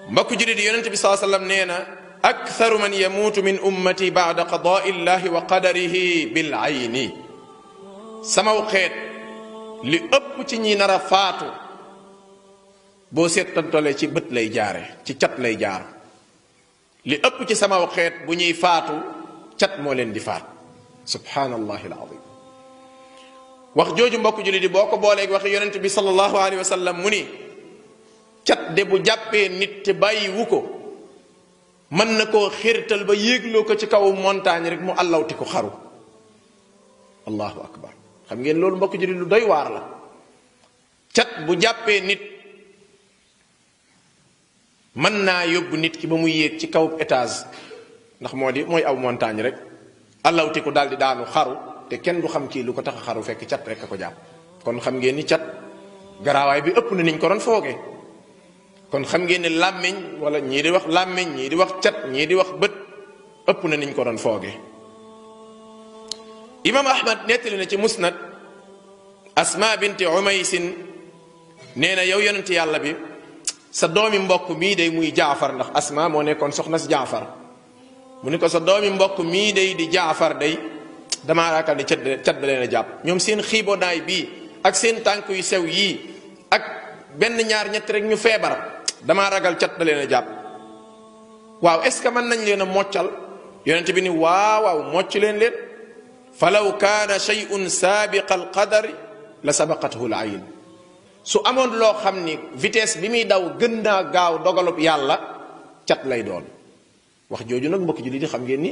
mbokk julit yonent bi sallallahu alayhi wasallam nee na aktharu man yamuutu min ummati ba'da qada'i llahi wa qadarihi bil ayni samaw xeet li ëpp ci ñi nar a faatu boo seetantole ci bët lay jaare ci cat lay jaar li ëpp ci samaw xeet bu ñuy faatu cat moo leen di faat subhanallahi alazim wax jooju mbokk julli di boo ko booleeg waxi yonent bi sallallahu alayhi wa sallam mu ni cat de bu jàppee nit te bàyyiwu ko mën na koo xirtal ba yéegloo ko ci kaw montagne rek mu allawti ko xaru allahu akbar xam ngeen loolu mbokk julli lu doy waar la cat bu jàppee nit mën naa yóbbu nit ki ba muy yéeg ci kaw étage ndax mooy aw montagne rek allawti ko daal di daanu xaru te kenn du xam kii lu ko tax a xaru fekk cat rek a ko jàpp kon xam ngeen ni cat garaawaay bi ëpp na niñ ko doon foogee kon xam ngeen ne làmmiñ wala ñii di wax làmmiñ ñii di wax cat ñii di wax bët ëpp na niñ ko doon foogee imam ahmad nettali na ci musnad asma binti umaysin nee na yow yonent yàlla bi sa doomi mbokk mii day muy jaafar ndax asma moo nekkoon soxna si jaafar mu ni ko sa doomi mbokk mii day di jaafar day damaa raakal ni cat da leen a jàpp ñoom seen xiibonaay bii ak seen tànk yu sew yii ak benn ñaar ñett rek ñu feebar damaa ragal cat da leen a jàpp waaw est ce que mën nañ leen a moccal yonent bi ni waaw mocc leen falaw kaana shay'un saabiqa alqadari la sabaqathu alayn su amoon loo xam ni vitesse bi muy daw gën naa gaaw dogalub yàlla cat lay doon wax jooju nag mbokk jullit yi xam ngeen ni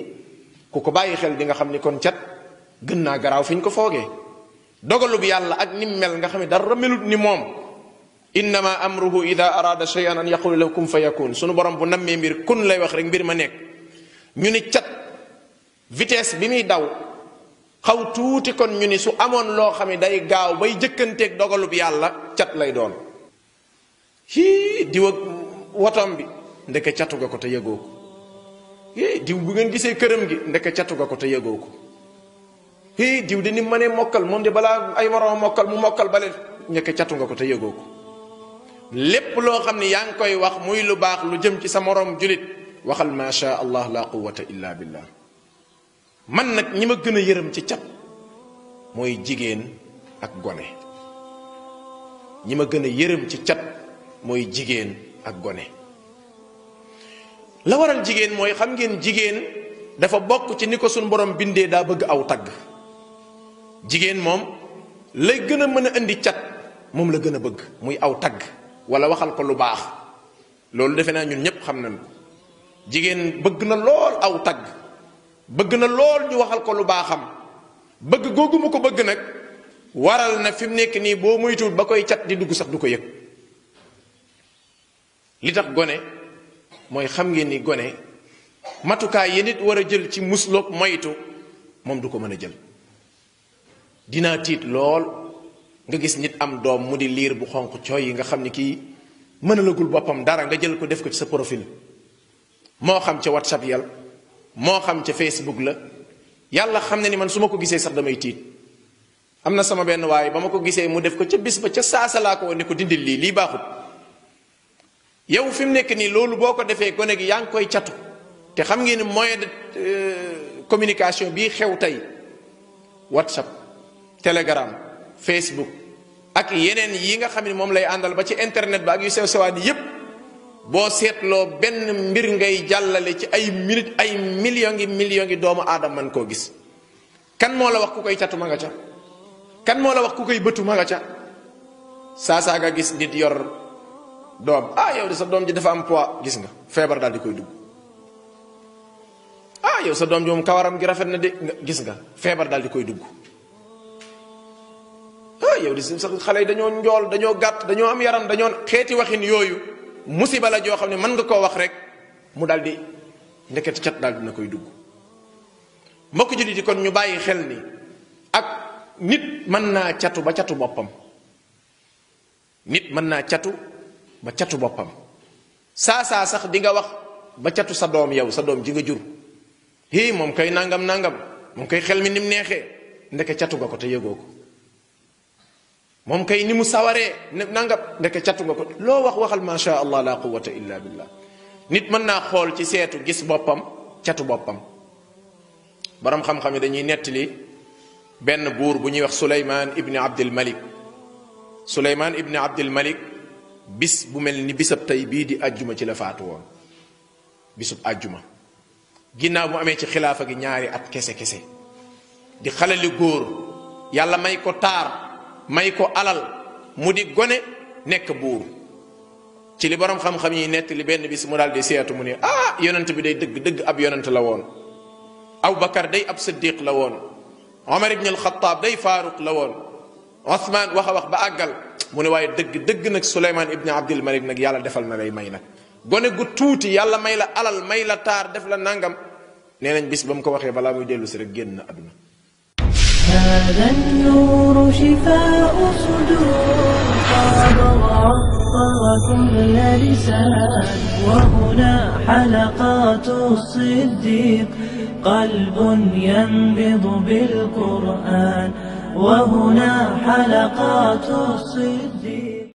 ku ko bàyyi xel di nga xam ni kon cat gën naa garaaw fi ñu ko foogee dogalub yàlla ak nim mel nga xam ne dara melut ni moom innama amruhu ida arada shay'an an yaqulu lahu kun fayakun sunu borom bu nammee mbir kun lay wax rek mbir ma nekk ñu ni cat vitesse bi muy daw xaw tuuti kon ñu ni su amoon loo xam ne day gaaw bay jëkkanteeg dogalub yàlla cat lay doon diw ak wotom bi ndeke catu ga ko te yëgoo ko diw bu ngeen gisee këram gi ndeke catu ga ko te yëgoo ko diw de ni mu mënee mokkal moom de balaa ay moroom mokkal mu mokkal bale ndeke catu nga ko te yëgoo ko lépp loo xam ne yaa ngi koy wax muy lu baax lu jëm ci sa moroom julit waxal ma sha allah la quwwata illa billah man nag ñi ma gën a yërëm ci cat mooy jigéen ak gone ñi ma gën a yërëm ci cat mooy jigéen ak gone la waral jigéen mooy xam ngeen jigéen dafa bokk ci ni ko suñ borom bindee daa bëgg aw tagg jigéen moom lay gën a mën a indi cat moom la gën a bëgg muy aw tagg wala waxal ko lu baax loolu defe naa ñun ñépp xam nañ ko jigéen bëgg na lool aw tagg bëgg na lool ñu waxal ko lu baaxam bëgg googu mu ko bëgg nag waral na fi mu nekk nii boo moytuwul ba koy cat di dugg sax du ko yëg li tax gone mooy xam ngeen ni gone matukaay yi nit war a jël ci musloog moytu moom du ko mën a jël dinaa tiit lool nga gis nit am doom mu di liir bu xonq cooy yi nga xam ni kii mënalagul boppam dara nga jël ko def ko ci sa profil moo xam ca WhatsApp yàlla moo xam ca Facebook la yàlla xam ne ni man su ma ko gisee sax damay tiit am na sama benn waaye ba ma ko gisee mu def ko ca bis ba ca saasa laa ko woon ni ko dindil lii baaxut yow fi mu nekk nii loolu boo ko defee gone gi yaa ngi koy catu te xam ngeen ni moyen de communication bii xew tey WhatsApp Telegram Facebook ak yeneen yi nga xam ne moom lay àndal ba ci internet ba ak yu sew sewaan yépp boo seetloo benn mbir ngay jàllale ci ay minute ay millions ngi doomu aadama man koo gis kan moo la wax ku koy catu ma nga ca kan moo la wax ku koy bëtu ma nga ca saa nga gis nit yor doom yow de sa doom ji dafa am poids gis nga feebar daal di koy dugg yow sa doom ji moom kawaram gi rafet na de gis nga feebar daal di koy dugg yow di sa xale yi dañoo njool dañoo gàtt dañoo am yaram dañoo xeeti waxin yooyu musiba la joo xam ne mën nga koo wax rek mu daal di ndekete cat daal dina koy dugg mbokk jullit yi kon ñu bàyyi xel ni ak nit mën naa catu ba catu boppam nit mën naa catu ba catu boppam saa sax di nga wax ba catu sa doom yow sa doom ji nga jur moom koy nangam moom koy xel mi nim neexee ndeke catu nga ko te yëgoo ko moom kay ni mu sawaree nanga ndeke catu nga ko loo wax waxal ma sha allah la quwwata illa billah. nit mën naa xool ci seetu gis boppam catu boppam. borom xam-xam yi dañuy nettali benn buur bu ñuy wax Suleymaan ibni Abdul Malik. Suleymaan ibni Abdul Malik bis bu mel ni bisab tey bii di ajjuma ci la faatu woon bisub ajjuma ginnaaw bu amee ci xilaafa gi ñaari at kese kese di xalali góor yàlla may ko taar may ko alal mu di gone nekk buur. ci li borom xam-xam yi nettali benn bis mu daal di seetu mu ne yonent bi day dëgg ab yonent la woon. Abubakar day ab siddiq la woon. Omar ibn al-Khattab day faaruq la woon. Othman wax a wax ba àggal mu ne waaye dëgg nag Suleymaan ibn Abdul Malik nag yàlla defal na lay may nag gone gu tuuti yàlla may la alal may la taar def la nangam nee nañ bis ba mu ko waxee balaa muy dellu si rek génn àdduna. هذا النور شفاء صدور طاب وعطر كل لسان وهنا حلقات الصديق قلب ينبض بالقرآن وهنا حلقات الصديق